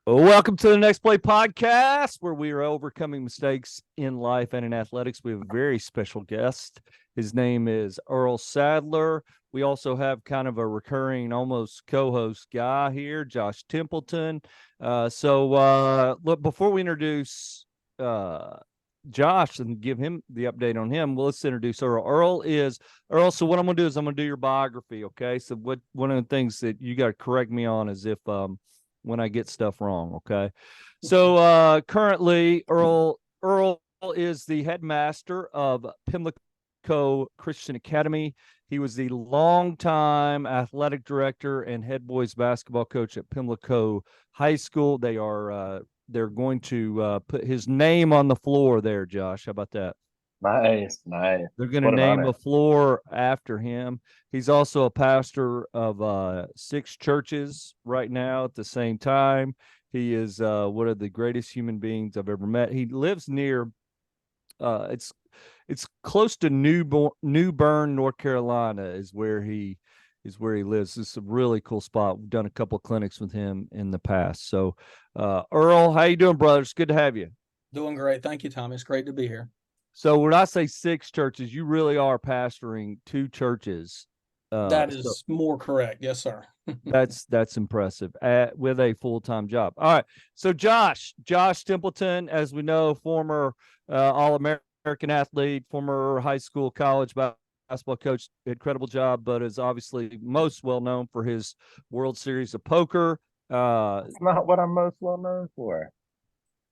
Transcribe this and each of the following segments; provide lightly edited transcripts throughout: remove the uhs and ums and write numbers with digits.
Welcome to the Next Play podcast, where we are overcoming mistakes in life and in athletics. We have a very special guest. His name is Earl Sadler. We also have kind of a recurring, almost co-host guy here, Josh Templeton. Look, before we introduce Josh and give him the update on him, let's introduce Earl. Earl. So what I'm going to do is I'm going to do your biography. Okay. So one of the things that you got to correct me on is if when I get stuff wrong. Okay. So currently Earl is the headmaster of Pimlico Christian Academy. He was the longtime athletic director and head boys basketball coach at Pimlico High School. They're going to put his name on the floor there, Josh. How about that? Nice. They're going to What an name a honor. floor after him. He's also a pastor of 6 churches right now at the same time. He is one of the greatest human beings I've ever met. He lives near it's close to New Bern, North Carolina is where he lives. It's a really cool spot. We've done a couple of clinics with him in the past. So Earl, how you doing, brother? It's good to have you. Doing great. Thank you, Tommy. It's great to be here. So when I say 6 churches, you really are pastoring 2 churches. That is more correct. Yes, sir. That's impressive with a full-time job. All right. So Josh Templeton, as we know, former All-American athlete, former high school, college basketball coach, incredible job, but is obviously most well known for his World Series of Poker. It's not what I'm most well known for.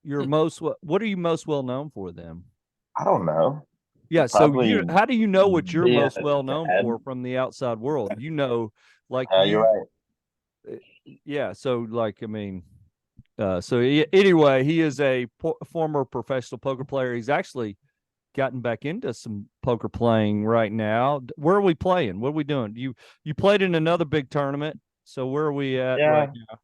What are you most well known for then? I don't know. Yeah, Probably so how do you know what you're being most a well known dad. for from the outside world? Like You're right. yeah. So anyway, he is a former professional poker player. He's actually gotten back into some poker playing right now. Where are we playing? What are we doing? You played in another big tournament. So where are we at right Yeah. now?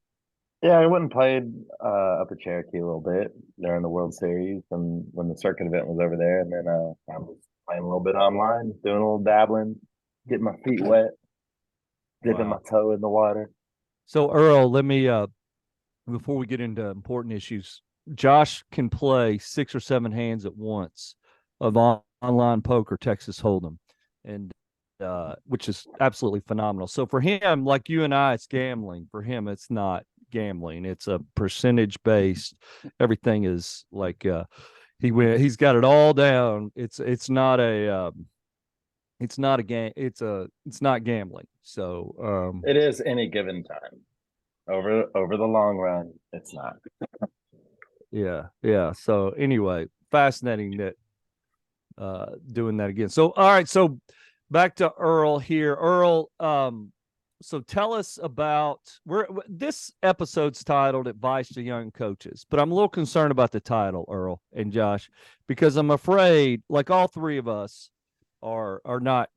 Yeah, I went and played up at Cherokee a little bit during the World Series and when the circuit event was over there. And then I was playing a little bit online, doing a little dabbling, getting my feet wet, dipping my Wow. toe in the water. So Earl, let me before we get into important issues, Josh can play 6 or 7 hands at once of online poker, Texas Hold'em, and which is absolutely phenomenal. So for him, like you and I, it's gambling. For him, it's not gambling. It's a percentage based. Everything is like he's got it all down. It's not a game. It's not gambling. So It is any given time. Over the long run, it's not. yeah. So anyway, fascinating that doing that again. So all right, so back to Earl here. Earl, so tell us about this episode's titled Advice to Young Coaches, but I'm a little concerned about the title, Earl and Josh, because I'm afraid like all 3 of us are not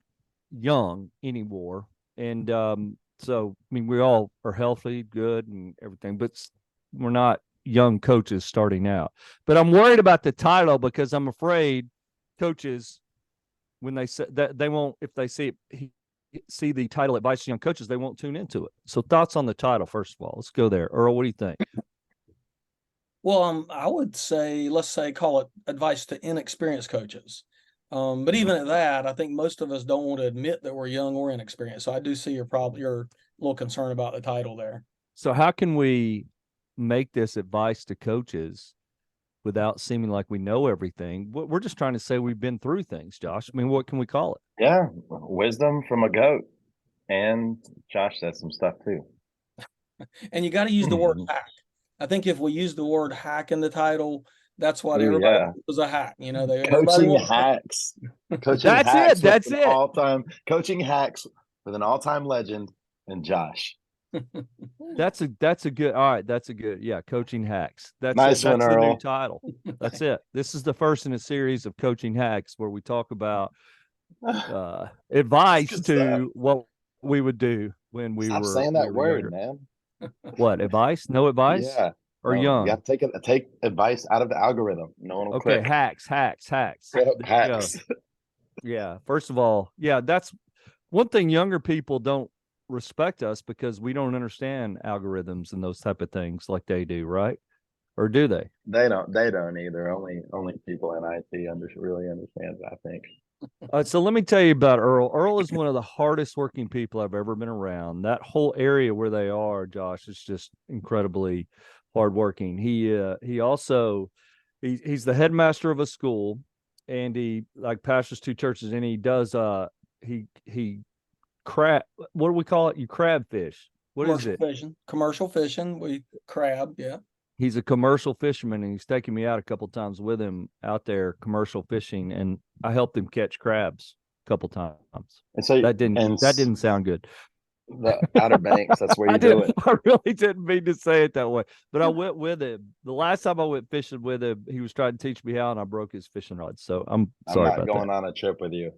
young anymore. And so I mean we all are healthy, good and everything, but we're not young coaches starting out. But I'm worried about the title because I'm afraid coaches, when they say that, they won't, if they see the title Advice to Young Coaches, they won't tune into it. So thoughts on the title, first of all. Let's go there. Earl, what do you think? Well, I would say, let's say, call it advice to inexperienced coaches. But even at that, I think most of us don't want to admit that we're young or inexperienced. So I do see you're a little concerned about the title there. So how can we make this advice to coaches without seeming like we know everything? We're just trying to say we've been through things, Josh. I mean, what can we call it? Yeah, wisdom from a goat. And Josh said some stuff too. And you got to use the word hack. I think if we use the word hack in the title, that's what everybody was a hack. You know, coaching hacks. Coaching That's hacks. It. That's it. All-time coaching hacks with an all-time legend and Josh. That's a good. All right, that's a good. Yeah, coaching hacks. That's nice it. That's one, the Earl. new title. That's it. This is the first in a series of coaching hacks where we talk about advice to what we would do when we Stop were saying that word, younger. man. What advice? No advice? Yeah. Or young? You have to take advice out of the algorithm. No one will click. Hacks. Hacks. Yeah. First of all, yeah, that's one thing younger people don't respect us because we don't understand algorithms and those type of things like they do, right? Or do they? They don't. They don't either. Only people in IT really understand it, I think. So let me tell you about Earl. Earl is one of the hardest working people I've ever been around. That whole area where they are, Josh, is just incredibly hardworking. He also he's the headmaster of a school, and he like pastors two churches, and he does he crab, what do we call it? You crab fish. What is Commercial it? fishing. Commercial fishing. We crab. Yeah. He's a commercial fisherman, and he's taken me out a couple times with him out there commercial fishing, and I helped him catch crabs a couple times. And so That didn't sound good. the Outer Banks, that's where you I do didn't. it. I really didn't mean to say it that way, but I went with him. The last time I went fishing with him, he was trying to teach me how, and I broke his fishing rod. So I'm sorry not about going that. on a trip with you.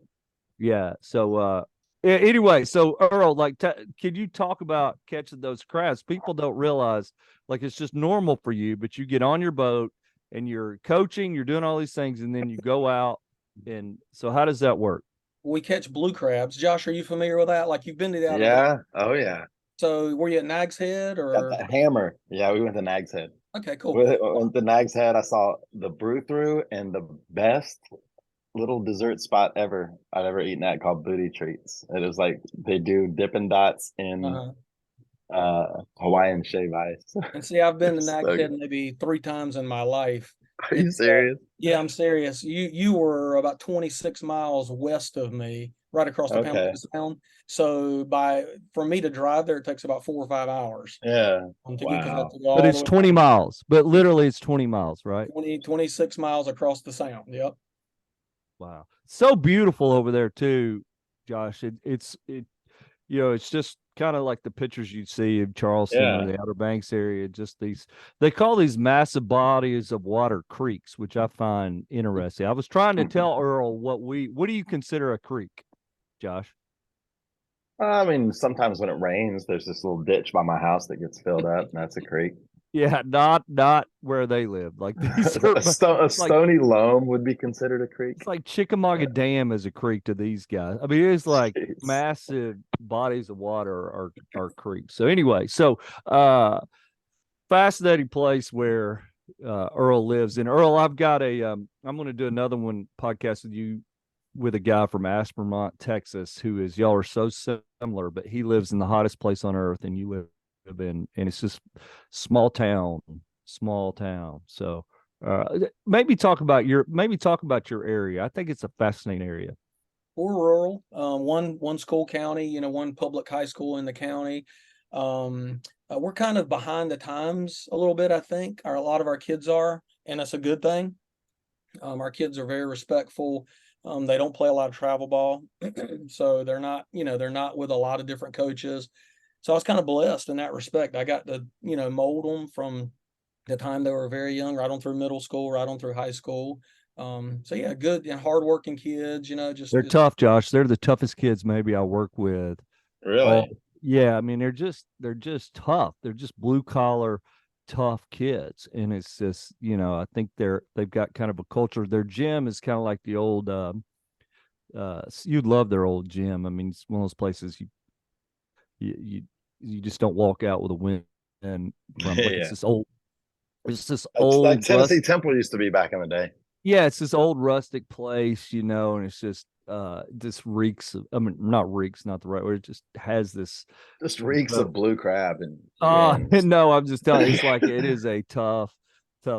Yeah. So anyway, so Earl, like, can you talk about catching those crabs? People don't realize, like, it's just normal for you, but you get on your boat and you're coaching, you're doing all these things, and then you go out. And so, how does that work? We catch blue crabs. Josh, are you familiar with that? Like you've been to the Outer Yeah. Oh yeah. So were you at Nag's Head Got or? the hammer. Yeah, we went to Nag's Head. Okay, cool. Went to Nag's Head. I saw the brew through and the best little dessert spot I've ever eaten at, called Booty Treats. It was like they do Dippin' Dots in Hawaiian shave ice. And see, I've been to So Nag's Head good. maybe 3 times in my life. Are you serious? Yeah, I'm serious. You were about 26 miles west of me, right across the Okay. Pamlico Sound. So for me to drive there, it takes about 4 or 5 hours. Yeah. To get, 'cause I have Wow. to go But all it's the way 20 miles. But literally, it's 20 miles, right? 26 miles across the Sound. Yep. Wow. So beautiful over there too, Josh. It's it's just kind of like the pictures you'd see of Charleston or Yeah. the Outer Banks area. Just they call these massive bodies of water creeks, which I find interesting. I was trying to tell Earl what do you consider a creek, Josh? I mean, sometimes when it rains, there's this little ditch by my house that gets filled up, and that's a creek. Yeah, not where they live. Like these are A stony loam would be considered a creek. it's like Chickamauga Dam is a creek to these guys. I mean, it's like Jeez. massive bodies of water are creeks. So anyway, fascinating place where Earl lives. And Earl, I've got I'm going to do another one podcast with you with a guy from Aspermont, Texas, y'all are so similar, but he lives in the hottest place on earth, and you live in, and it's just small town. So maybe talk about your area. I think it's a fascinating area. We're rural. One school county, one public high school in the county. We're kind of behind the times a little bit, I think. A lot of our kids are, and that's a good thing. Our kids are very respectful. They don't play a lot of travel ball, so they're not with a lot of different coaches. So I was kind of blessed in that respect. I got to, mold them from the time they were very young, right on through middle school, right on through high school. So yeah, good and hardworking kids, They're tough, Josh. They're the toughest kids maybe I work with. Really? Yeah. I mean, they're just tough. They're just blue collar, tough kids. And it's just, I think they've got kind of a culture. Their gym is kind of like the old, you'd love their old gym. I mean, it's one of those places you just don't walk out with a win from. Like, Yeah. it's this It's old like Tennessee Temple used to be back in the day. Yeah, it's this old rustic place, and it's just reeks of, I mean, not reeks, not the right word. It just has this Just reeks of blue crab and no, I'm just telling you, it's like it is a tough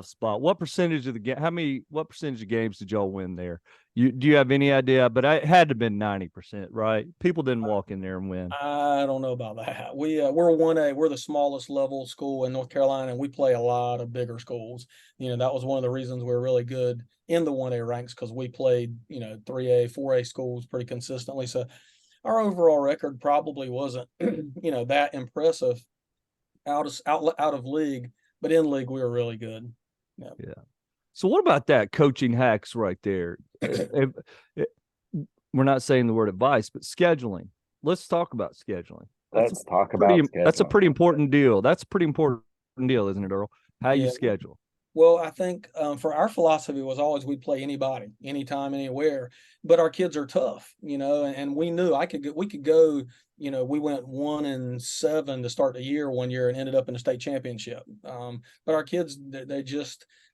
spot. What percentage of the game what percentage of games did y'all win there? Do you have any idea? But it had to have been 90%, right? People didn't walk in there and win. I don't know about that. We're 1A. We're the smallest level school in North Carolina, and we play a lot of bigger schools. That was one of the reasons we're really good in the 1A ranks, because we played 3A, 4A schools pretty consistently. So our overall record probably wasn't that impressive out of league, but in league we were really good. Yeah. So what about that coaching hacks right there? We're not saying the word advice, but scheduling. Let's talk about scheduling. Let's talk about scheduling. That's a pretty important deal. That's a pretty important deal, isn't it, Earl? How you schedule. Well, I think for our philosophy was always we'd play anybody, anytime, anywhere. But our kids are tough, and we knew we could go. We went 1-7 to start the year one year and ended up in the state championship. But our kids,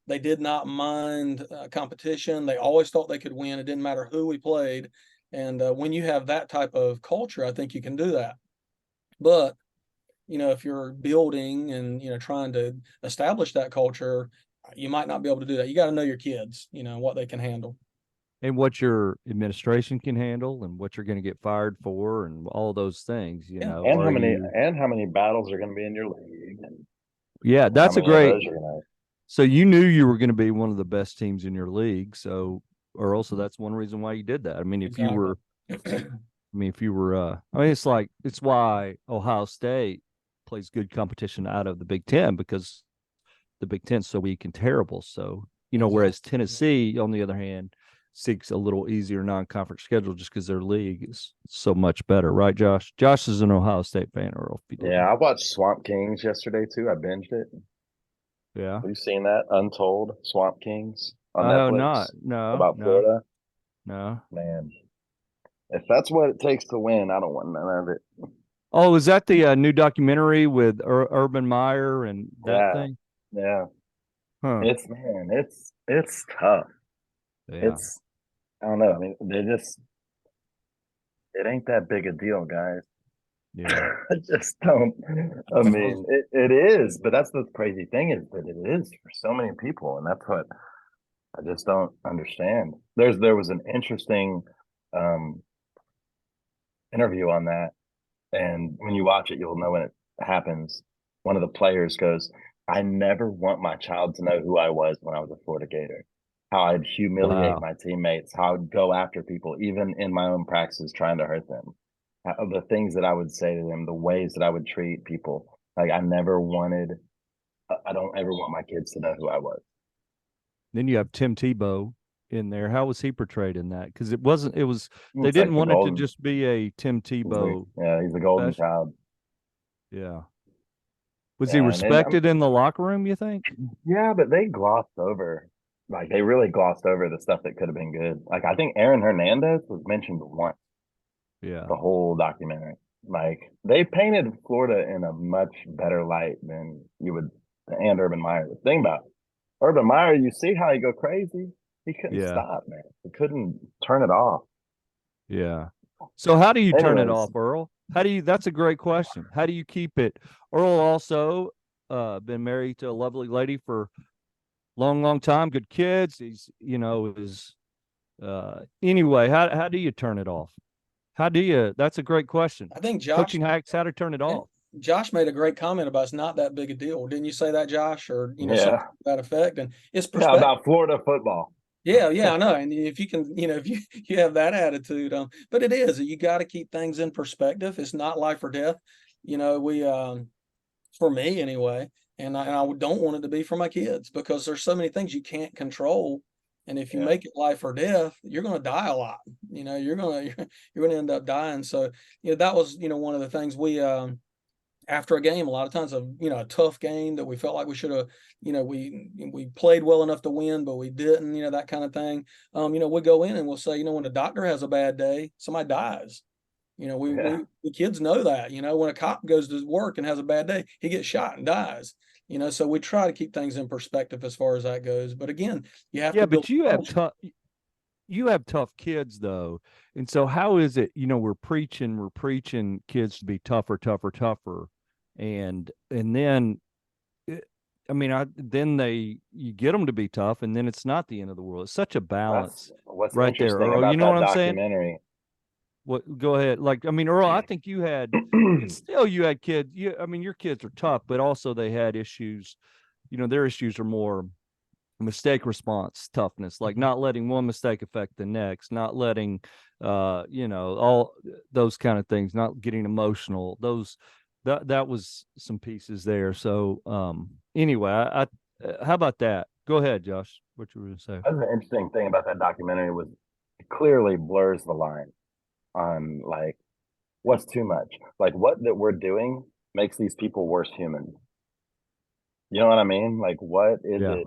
they did not mind competition. They always thought they could win. It didn't matter who we played. And when you have that type of culture, I think you can do that. But if you're building and trying to establish that culture, you might not be able to do that. You got to know your kids, what they can handle. And what your administration can handle and what you're going to get fired for and all those things, Yeah. And Are how many battles are going to be in your league? And yeah, that's a how many of great. those you're gonna So you knew you were going to be one of the best teams in your league. So, Earl, so that's one reason why you did that. I mean, if you were, it's why Ohio State plays good competition out of the Big Ten, because the Big Ten's so weak and terrible. So, whereas Tennessee, on the other hand, seeks a little easier non-conference schedule just because their league is so much better, right, Josh? Josh is an Ohio State fan, Earl. Yeah, I watched Swamp Kings yesterday too. I binged it. Yeah. Have you seen that Untold Swamp Kings on I have Netflix not. No. about No. Florida? No. Man, if that's what it takes to win, I don't want none of it. Oh, is that the new documentary with Urban Meyer and that Yeah, thing? yeah. Huh. It's tough. Yeah. I don't know. I mean, it ain't that big a deal, guys. Yeah. I just don't. I mean, it is, but that's the crazy thing is that it is for so many people, and that's what I just don't understand. There was an interesting um, interview on that, and when you watch it, you'll know when it happens. One of the players goes, "I never want my child to know who I was when I was a Florida Gator. How I'd humiliate Wow. my teammates, how I'd go after people, even in my own practices, trying to hurt them. The things that I would say to them, the ways that I would treat people. Like I never wanted. I don't ever want my kids to know who I was." Then you have Tim Tebow in there. How was he portrayed in that? Because it wasn't. It was. They It's like didn't want it to just be a Tim Tebow. he's the golden special. child. Yeah. Was he Yeah, respected in the locker room, you think? yeah, but they glossed over, like they really glossed over the stuff that could have been good. Like I think Aaron Hernandez was mentioned once Yeah. the whole documentary. Like they painted Florida in a much better light than you would, and Urban Meyer. The thing about Urban Meyer, you see how he go crazy. He couldn't Yeah. stop, man. He couldn't turn it off. Yeah. So how do you turn it Anyways, off, Earl? That's a great question. How do you keep it? Earl also been married to a lovely lady for long, long time, good kids. He's, is anyway, how do you turn it off? That's a great question. I think Josh, Coaching hacks, how to turn it off. Josh made a great comment about it's not that big a deal. Didn't you say that, Josh? Or, something yeah, to that effect? And it's yeah, perspective. about Florida football. Yeah, I know. And if you can, if you have that attitude, but it is, you got to keep things in perspective. It's not life or death. We, for me anyway, and I don't want it to be for my kids because there's so many things you can't control. And if you make it life or death, you're going to die a lot. You're going to end up dying. So, that was, one of the things we, after a game, a lot of times a tough game that we felt like we should have, we played well enough to win, but we didn't, that kind of thing. We go in and we'll say, when the doctor has a bad day, somebody dies. We kids know that, when a cop goes to work and has a bad day, he gets shot and dies. So we try to keep things in perspective as far as that goes. But again, you have to build. But you have tough kids though. And so how is it, we're preaching kids to be tougher. And then you get them to be tough, and then it's not the end of the world. It's such a balance. What's right there, interesting Earl. about You know that what I'm saying? documentary? What? Go ahead. Earl, I think you had. You had kids. Your kids are tough, but also they had issues. Their issues are more mistake response toughness, like not letting one mistake affect the next, not letting, all those kind of things, not getting emotional. That was some pieces there. So anyway, I how about that? Go ahead, Josh. What you were going to say? That's an interesting thing about that documentary was it clearly blurs the line on like what's too much. Like what that we're doing makes these people worse humans. You know what I mean? Like what is it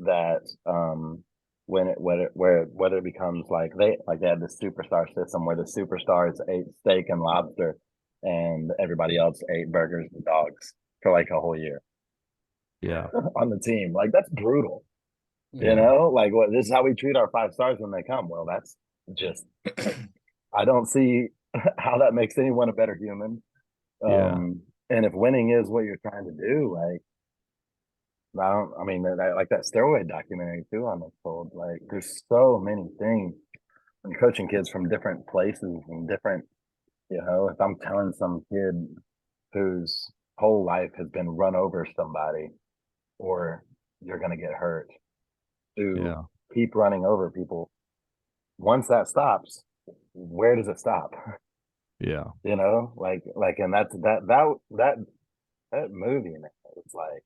that whether it becomes like they had this superstar system where the superstars ate steak and lobster and everybody else ate burgers and dogs for like a whole year Yeah. on the team. Like that's brutal. You Yeah. know, like what this is how we treat our 5 stars when they come. Well, that's just I don't see how that makes anyone a better human. Yeah. And if winning is what you're trying to do, like I mean, like that steroid documentary too on the fold. Like, there's so many things. And coaching kids from different places and different, if I'm telling some kid whose whole life has been run over somebody, or you're gonna get hurt, to Yeah. keep running over people. Once that stops, where does it stop? Yeah. And that movie, man, it's like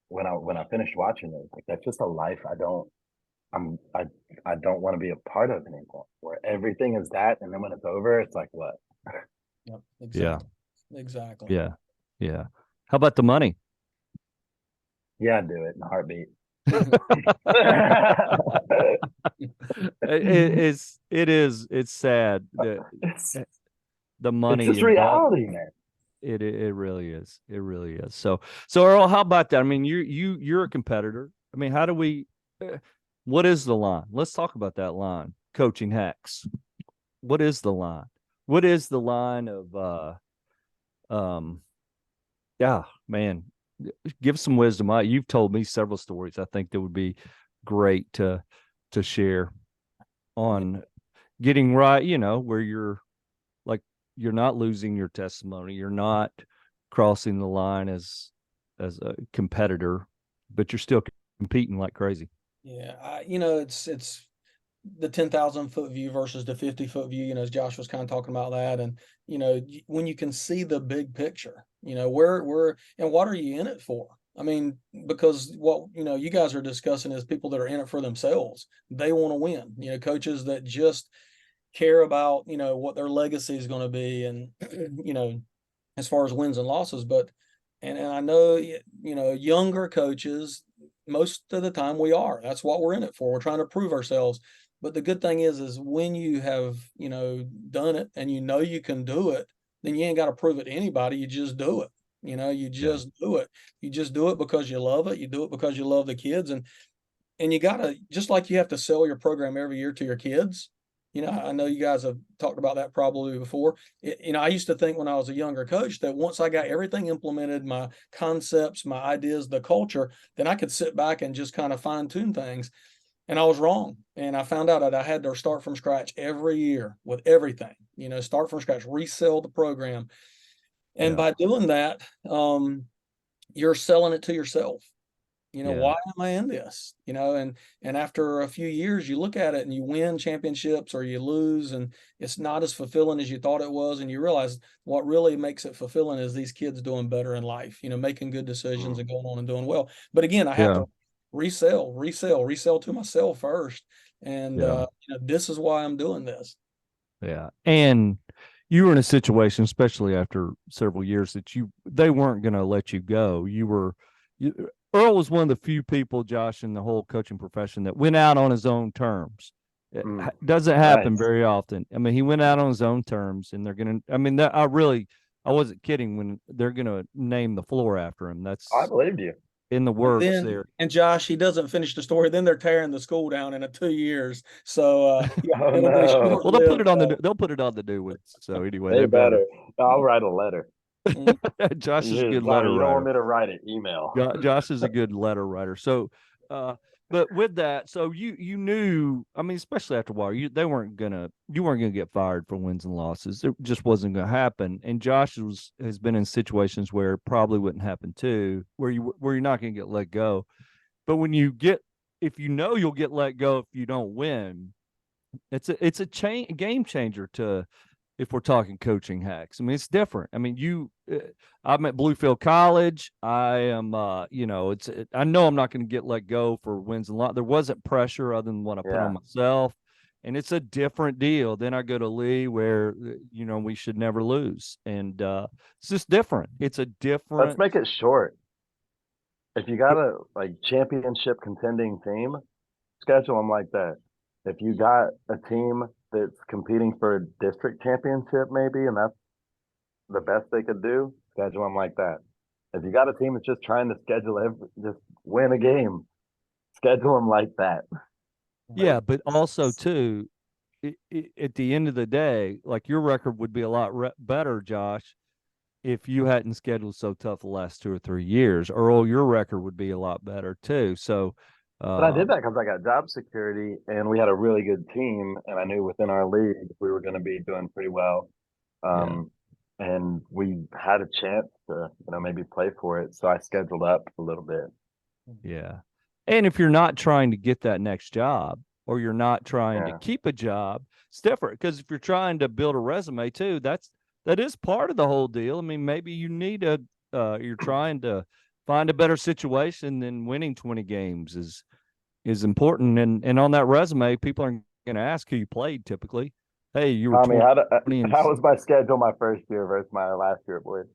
when I finished watching it, like that's just a life I don't want to be a part of anymore. Where everything is that, and then when it's over, it's like what? Yep, Yeah. exactly. Yeah. Yeah. How about the money? Yeah, I'd do it in a heartbeat. It's sad that the money it's just involved. reality, man. It really is. It really is. So Earl, how about that? I mean, you're a competitor. I mean, how do we? What is the line? Let's talk about that line. Coaching hacks. What is the line? What is the line of yeah, man, give some wisdom. You've told me several stories. I think that would be great to share on getting right, where you're like, you're not losing your testimony. You're not crossing the line as a competitor, but you're still competing like crazy. Yeah, it's the 10,000-foot view versus the 50-foot view, as Josh was kind of talking about that. And, when you can see the big picture, where and what are you in it for? I mean, because what, you guys are discussing is people that are in it for themselves. They want to win, coaches that just care about, what their legacy is going to be. And, as far as wins and losses, but, and I know, younger coaches, most of the time that's what we're in it for. We're trying to prove ourselves. But the good thing is when you have, done it and you can do it, then you ain't got to prove it to anybody. You just do it. You just do it. You just do it because you love it. You do it because you love the kids. And you gotta, just like you have to sell your program every year to your kids. I know you guys have talked about that probably before. I used to think when I was a younger coach that once I got everything implemented, my concepts, my ideas, the culture, then I could sit back and just kind of fine tune things. And I was wrong. And I found out that I had to start from scratch every year with everything, start from scratch, resell the program. And by doing that, you're selling it to yourself. Why am I in this? And after a few years, you look at it and you win championships or you lose, and it's not as fulfilling as you thought it was. And you realize what really makes it fulfilling is these kids doing better in life, making good decisions and going on and doing well. But again, I have to resell to myself first. And, this is why I'm doing this. Yeah. And you were in a situation, especially after several years, that they weren't going to let you go. Earl was one of the few people, Josh, in the whole coaching profession that went out on his own terms. It doesn't happen very often. I mean, he went out on his own terms, and they're going to, I mean, I wasn't kidding when they're going to name the floor after him. I believed you. In the works there. And Josh, he doesn't finish the story. Then they're tearing the school down in 2 years. So well, they'll put it on the new one. So anyway, they better. I'll write a letter. Josh is a good letter writer. You don't want me to write it, email. Josh is a good letter writer. So, but with that, so you knew, I mean, especially after a while, you weren't gonna get fired for wins and losses. It just wasn't gonna happen. And Josh has been in situations where it probably wouldn't happen too, where you're not gonna get let go. But if you'll get let go if you don't win, it's a game changer to. If we're talking coaching hacks, I mean, it's different. I mean, I'm at Bluefield College. I am, I know I'm not going to get let go for wins and losses. There wasn't pressure other than what I put on myself. And it's a different deal. Then I go to Lee where, we should never lose. And it's just different. It's a different. Let's make it short. if you got a like championship contending team, schedule them like that. If you got a team that's competing for a district championship, maybe, and that's the best they could do, schedule them like that. If you got a team that's just trying to just win a game, schedule them like that. Yeah, but also too, at the end of the day, like your record would be a lot better, Josh, if you hadn't scheduled so tough the last 2 or 3 years. Earl, your record would be a lot better too. So, But I did that because I got job security and we had a really good team, and I knew within our league we were going to be doing pretty well. yeah, And we had a chance to, maybe play for it. So I scheduled up a little bit. yeah. And if you're not trying to get that next job, or you're not trying to Yeah. keep a job, it's different. Because if you're trying to build a resume too, that is part of the whole deal. I mean, maybe you need you're trying to find a better situation than winning 20 games is important. And on that resume, people are going to ask who you played typically. Hey, you were Tommy, 20 and how was my schedule my first year versus my last year, boys?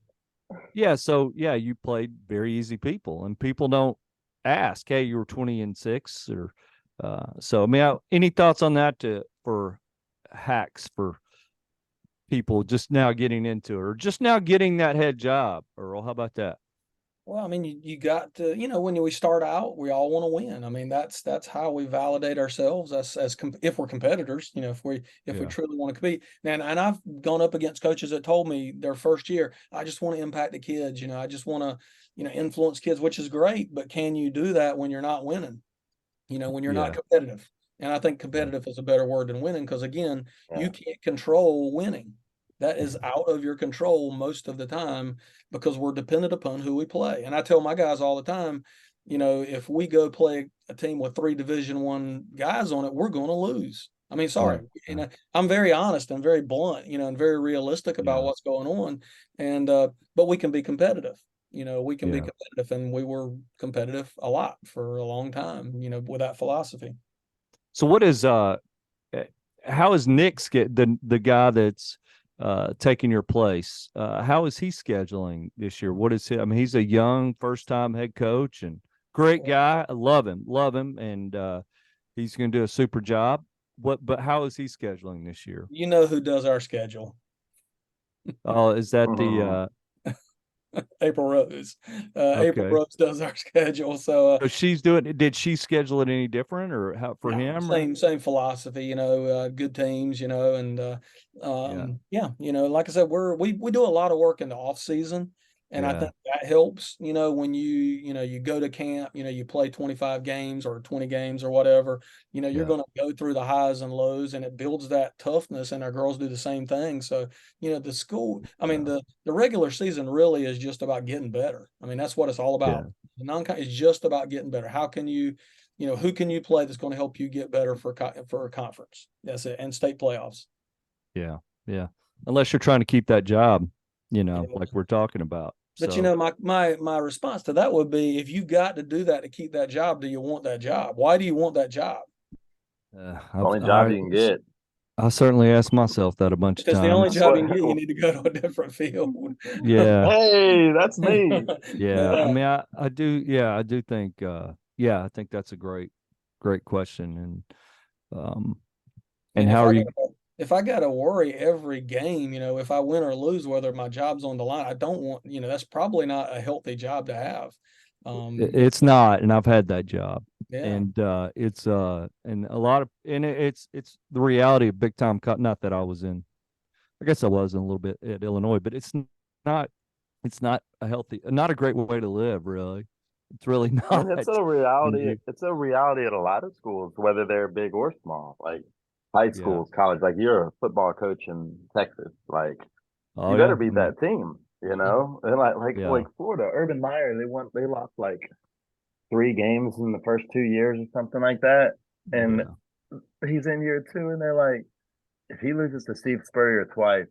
yeah, so yeah, you played very easy people, and people don't ask, "Hey, you were 20-6," or so. I mean, any thoughts on that for hacks for people just now getting into it, or just now getting that head job? Earl, how about that? Well, I mean, you got to, when we start out, we all want to win. I mean, that's how we validate ourselves if we're competitors, if we Yeah, truly want to compete. And I've gone up against coaches that told me their first year, I just want to impact the kids, I just want to, influence kids, which is great, but can you do that when you're not winning? When you're not yeah, competitive? And I think yeah, competitive is a better word than winning, because again, Yeah. you can't control winning. That is out of your control most of the time, because we're dependent upon who we play. And I tell my guys all the time, if we go play a team with 3 Division I guys on it, we're going to lose. I mean, yeah, sorry, I'm very honest and very blunt, and very realistic about yeah, what's going on. And but we can be competitive. We can be yeah. competitive, and we were competitive a lot for a long time, with that philosophy. So, what is how is Nick's get the guy that's taking your place? How is he scheduling this year? What is he? I mean, he's a young first time head coach and great guy. I love him, and he's going to do a super job. But how is he scheduling this year? You know who does our schedule? Oh, is that the Mhm. April Rose. April okay? Rose does our schedule. So So she's doing. Did she schedule it any different, or how for no, him? Or same philosophy, good teams, and yeah, yeah, like I said, we do a lot of work in the off season, and I yeah, think that helps, when you go to camp, you play 25 games or 20 games or whatever, you're yeah, going to go through the highs and lows, and it builds that toughness, and our girls do the same thing. So, the school, I mean, yeah, the regular season really is just about getting better. I mean, that's what it's all yeah, about. The non-con is just about getting better. How can you who can you play that's going to help you get better for a conference? That's it, and state playoffs. yeah, yeah. Unless you're trying to keep that job, Yeah. like we're talking about. But So my response to that would be, if you got to do that to keep that job, do you want that job? Why do you want that job? Only job you can get. I certainly asked myself that a bunch of Because the only times. job you can get, you need to go to a different field. Yeah, Hey, that's me. yeah. I Yeah. mean, I do. Yeah, I do think. Yeah, I think that's a great question. And And how are you? if I got to worry every game, if I win or lose, whether my job's on the line, I don't want, that's probably not a healthy job to have. It's not, and I've had that job, Yeah. and it's and a lot of, and it's the reality of big time cut. Not that I was in. I guess I was in a little bit at Illinois, but not it's not a healthy, not a great way to live. Really, it's really not. And And you, it's a reality at a lot of schools, whether they're big or small, like high yeah. schools, college. Like you're a football coach in Texas, like Oh you better yeah. I beat mean, that team, Mhm. And like yeah. Florida, Urban Meyer, they lost like 3 games in the first 2 years or something like that. And Yeah. he's in year two, and they're like, if he loses to Steve Spurrier twice,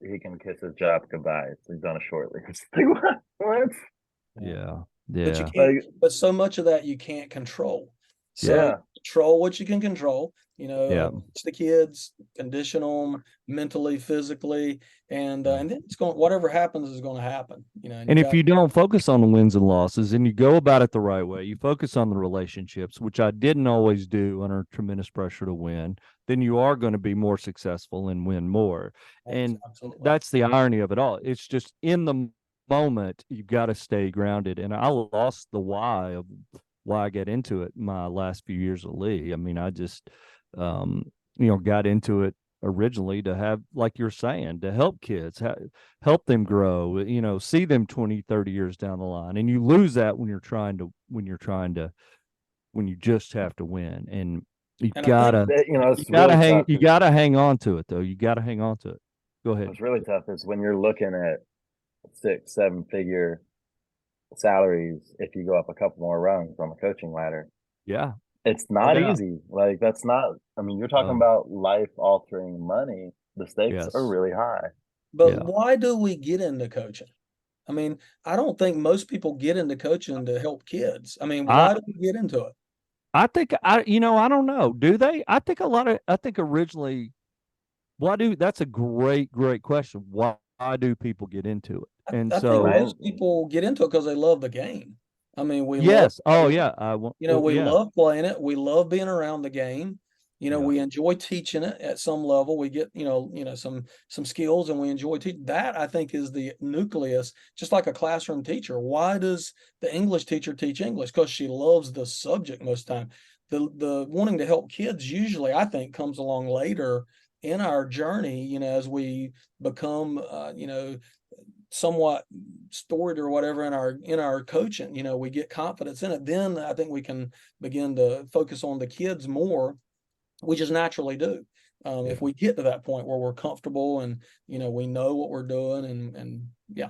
he can kiss his job goodbye. So he's on a short lease. Like, what? Yeah. Yeah. But you Yeah. can't, Like, but so much of that you can't control. So Yeah. yeah, control what you can control. Yeah. Teach the kids, condition them mentally, physically, and then it's going, whatever happens is going to happen, And if you don't focus on the wins and losses and you go about it the right way, you focus on the relationships, which I didn't always do under tremendous pressure to win, then you are going to be more successful and win more. And Absolutely. that's the irony of it all. It's just in the moment, you got to stay grounded. And I lost the why of why I get into it my last few years of Lee. I mean, I just, got into it originally to have, like you're saying, to help kids, help them grow, see them 20, 30 years down the line. And you lose that when you just have to win. And you And gotta, it's really tough. you gotta hang on to it though. You gotta hang on to it. Go ahead. What's really tough is when you're looking at 6-7 figure salaries. If you go up a couple more rungs on the coaching ladder, Yeah. it's not doubt. easy. Like that's not, I mean, you're talking about life altering money. The stakes Yes. are really high. But Yeah. why do we get into coaching? I mean, I don't think most people get into coaching to help kids. I mean, why do we get into it? I think I don't know. Do they? I think originally, that's a great question. Why do people get into it? And I so think most people get into it because they love the game. I mean, we love yes. Oh playing it. yeah. We yeah. love playing it. We love being around the game. Yeah. We enjoy teaching it at some level. We get, some skills, and we enjoy teaching. That, I think, is the nucleus, just like a classroom teacher. Why does the English teacher teach English? Because she loves the subject most of the time. The wanting to help kids usually, I think, comes along later in our journey, as we become, somewhat storied or whatever in our coaching, we get confidence in it. Then I think we can begin to focus on the kids more. We just naturally do. If we get to that point where we're comfortable and, we know what we're doing and yeah.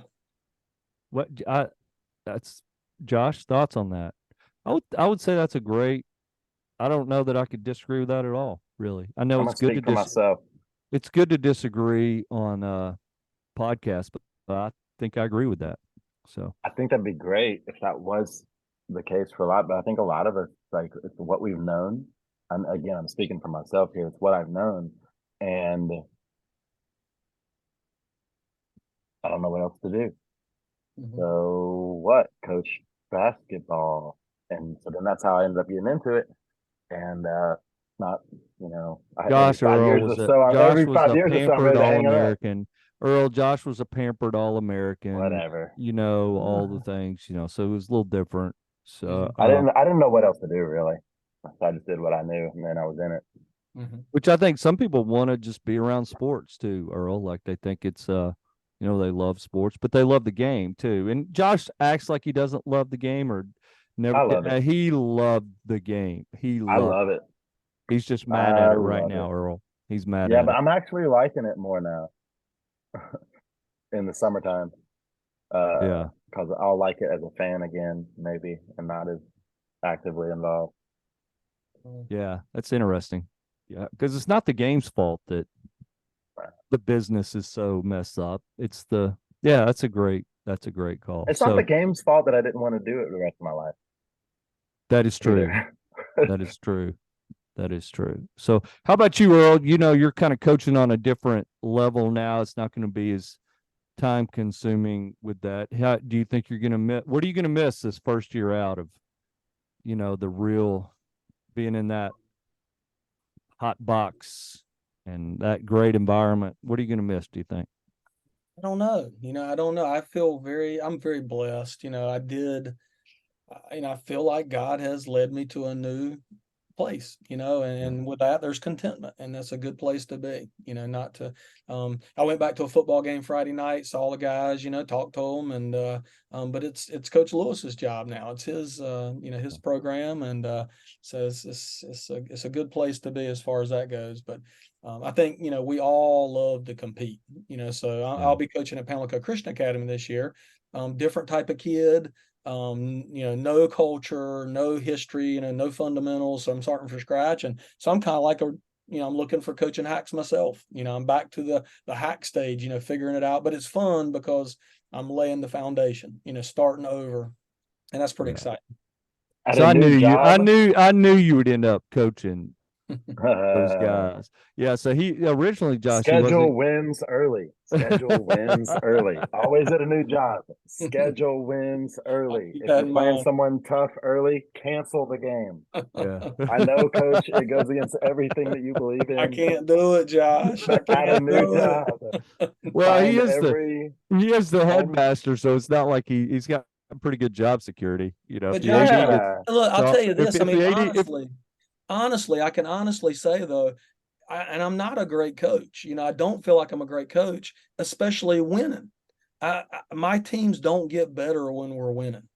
That's Josh, thoughts on that? I would say that's a great, I don't know that I could disagree with that at all, really. I know I'm it's gonna good speak for myself. it's good to disagree on podcasts, but I think I agree with that. So I think that'd be great if that was the case for a lot, but I think a lot of us, like, it's what we've known. And again, I'm speaking for myself here. It's what I've known, and I don't know what else to do. So what? Coach basketball, and so then that's how I ended up getting into it. And not, Josh every 5 years was or a so, Josh every was 5 a years or so, I'm pampered ready to hang it up. All-American. Josh was a pampered All-American. Whatever. All the things, so it was a little different. So I didn't know what else to do really. So I just did what I knew, and then I was in it. Which I think some people want to just be around sports too, Earl. Like they think it's they love sports, but they love the game too. And Josh acts like he doesn't love the game or never. I love it. He loved the game. I love it. He's just mad at I it right love now, it. Earl. He's mad Yeah, at but it. I'm actually liking it more now in the summertime. Yeah. Because I'll like it as a fan again, maybe, and not as actively involved. Yeah, that's interesting. Yeah, because it's not the game's fault that the business is so messed up. It's that's a great call. It's not the game's fault that I didn't want to do it the rest of my life. That is true. That is true. That is true. So how about you, Earl? You're kind of coaching on a different level now. It's not going to be as time consuming with that. How do you think you're going to miss? What are you going to miss this first year out of, the real being in that hot box and that great environment? What are you going to miss, do you think? I don't know. I don't know. I'm very blessed. I feel like God has led me to a new place, and with that there's contentment, and that's a good place to be, not to I went back to a football game Friday night, saw the guys, talked to them, and but it's Coach Lewis's job now. It's his his program, and so it's a good place to be as far as that goes. But I think we all love to compete, so I'll be coaching at Pamlico Christian Academy this year. Different type of kid, no culture, no history, no fundamentals. So I'm starting from scratch. And so I'm kind of like I'm looking for coaching hacks myself. I'm back to the hack stage, figuring it out, but it's fun because I'm laying the foundation, starting over. And that's pretty exciting. So I knew you would end up coaching those guys. Yeah. So he originally, Josh, he Schedule wasn't. wins early. Schedule wins early. Always at a new job. Schedule wins early. Keep If that you're in playing mind. someone tough early, cancel the game. Yeah. I know, Coach, it goes against everything that you believe I in. can't do it, Josh. I But at a can't new do it. job, Well, find every he is the home. headmaster, so it's not like he's got pretty good job security. You know, if But the Josh, AD gets look, I'll so tell you if this. I if mean, the AD if honestly, I can honestly say though, and I'm not a great coach. You know, I don't feel like I'm a great coach, especially winning. My teams don't get better when we're winning.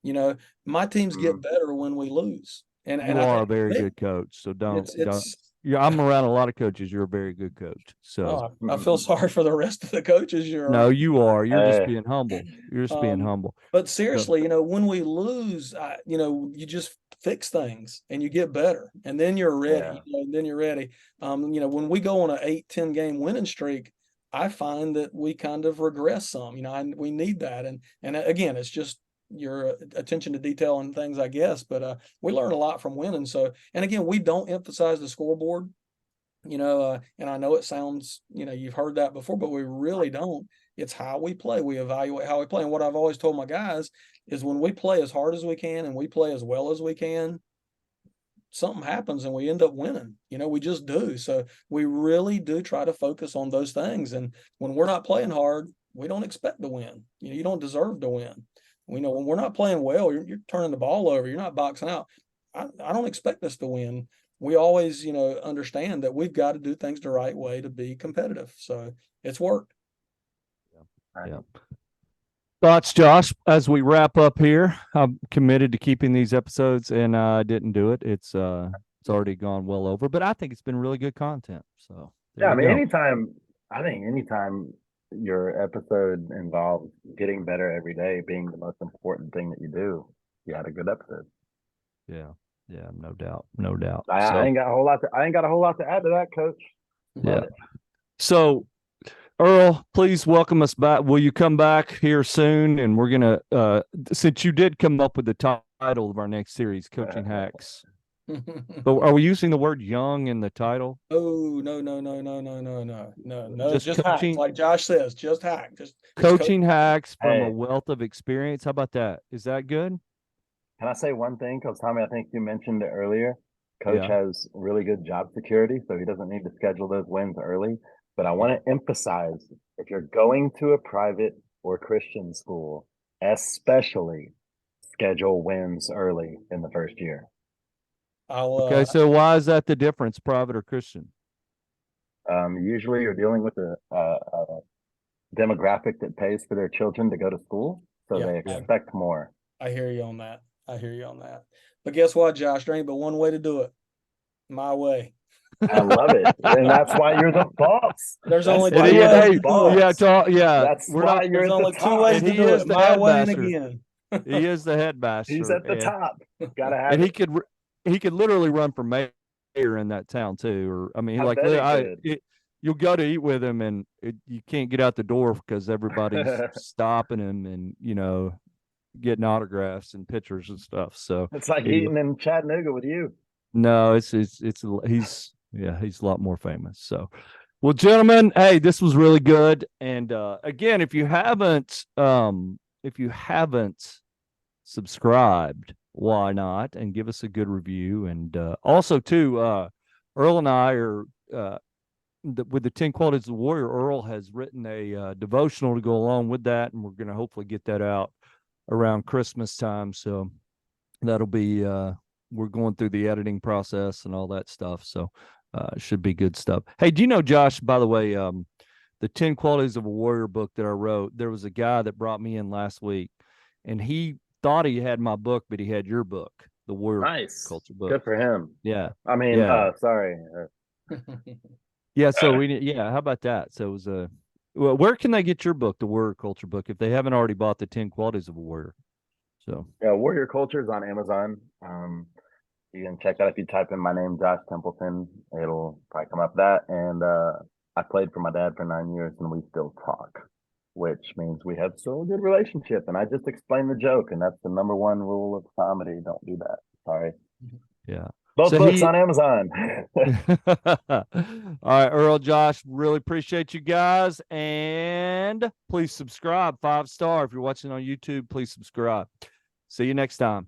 You know, my teams get better when we lose. And you I are a think very for me, good coach, so don't. it's Yeah, I'm around a lot of coaches. You're a very good coach. So oh, I feel sorry for the rest of the coaches you're no, around. you are. You're just Hey, being humble. You're just being humble. But So, seriously, you know, when we lose, you know, you just fix things and you get better, and then you're ready. yeah, You know, and then you're ready. You know, when we go on an 8-10 game winning streak, I find that we kind of regress some. You know, we need that, and again, it's just your attention to detail and things, I guess. But we learn a lot from winning. So, and again, we don't emphasize the scoreboard. You know, and I know it sounds, you know, you've heard that before, but we really don't. It's how we play. We evaluate how we play. And what I've always told my guys is when we play as hard as we can and we play as well as we can, something happens and we end up winning. You know, we just do. So we really do try to focus on those things. And when we're not playing hard, we don't expect to win. You know, you don't deserve to win. We know when we're not playing well, you're turning the ball over, you're not boxing out. I don't expect us to win. We always, you know, understand that we've got to do things the right way to be competitive. So it's worked. yeah. Thoughts, Josh, as we wrap up here. I'm committed to keeping these episodes, and I didn't do it. It's already gone well over, but I think it's been really good content. So yeah. there I you mean, go. anytime your episode involves getting better every day being the most important thing that you do, you had a good episode. Yeah, yeah, no doubt, no doubt. I So ain't got a whole lot. I ain't got a whole lot to add to that, Coach. Love yeah. it. So Earl, please welcome us back. Will you come back here soon? And we're gonna since you did come up with the title of our next series, Coaching Hacks. But are we using the word young in the title? Oh, no. Just Just hack. coaching Like Josh says, just hack. Just coaching hacks from a Hey, wealth of experience. How about that? Is that good? can I say one thing? Because Tommy, I think you mentioned it earlier. Coach Yeah. has really good job security, so he doesn't need to schedule those wins early. But I want to emphasize if you're going to a private or Christian school, especially schedule wins early in the first year. I'll Okay. So why is that the difference, private or Christian? Usually you're dealing with a demographic that pays for their children to go to school, so yeah, they expect more. I hear you on that. I hear you on that. But guess what, Josh? There ain't but one way to do it. My way. I love it, and that's why you're the boss. There's That's only why two you're ways the to do it. Yeah, boss. yeah. That's We're why not. you're There's at the only two top. ways And to he do is it. the My way and headmaster. again. He is the headmaster. He's at the top. Gotta have And it. he could literally run for mayor in that town too. Or I mean, I like bet he could. you'll go to eat with him, and you can't get out the door because everybody's stopping him and getting autographs and pictures and stuff. So It's like anyway, eating in Chattanooga with you. no, it's he's a lot more famous. So, well, gentlemen, hey, this was really good. And again, if you haven't subscribed, why not? And give us a good review. And also, too, Earl and I are with the 10 Qualities of the Warrior. Earl has written a devotional to go along with that, and we're going to hopefully get that out around Christmas time. So that'll be we're going through the editing process and all that stuff. So it should be good stuff. Hey, do you know, Josh, by the way, the 10 Qualities of a Warrior book that I wrote, there was a guy that brought me in last week, and he thought he had my book, but he had your book, the Warrior Nice. Culture book. Good for him. Yeah. I mean, Yeah. sorry. Yeah. So how about that? So it was well, where can they get your book, the Warrior Culture book, if they haven't already bought the 10 Qualities of a Warrior? So Yeah, Warrior Culture is on Amazon. You can check that if you type in my name, Josh Templeton. It'll probably come up that. And I played for my dad for 9 years, and we still talk, which means we have still a good relationship. And I just explained the joke, and that's the number one rule of comedy. Don't do that. Sorry. yeah. Both So books he- on Amazon. All right, Earl, Josh, really appreciate you guys. And please subscribe, 5-star. If you're watching on YouTube, please subscribe. See you next time.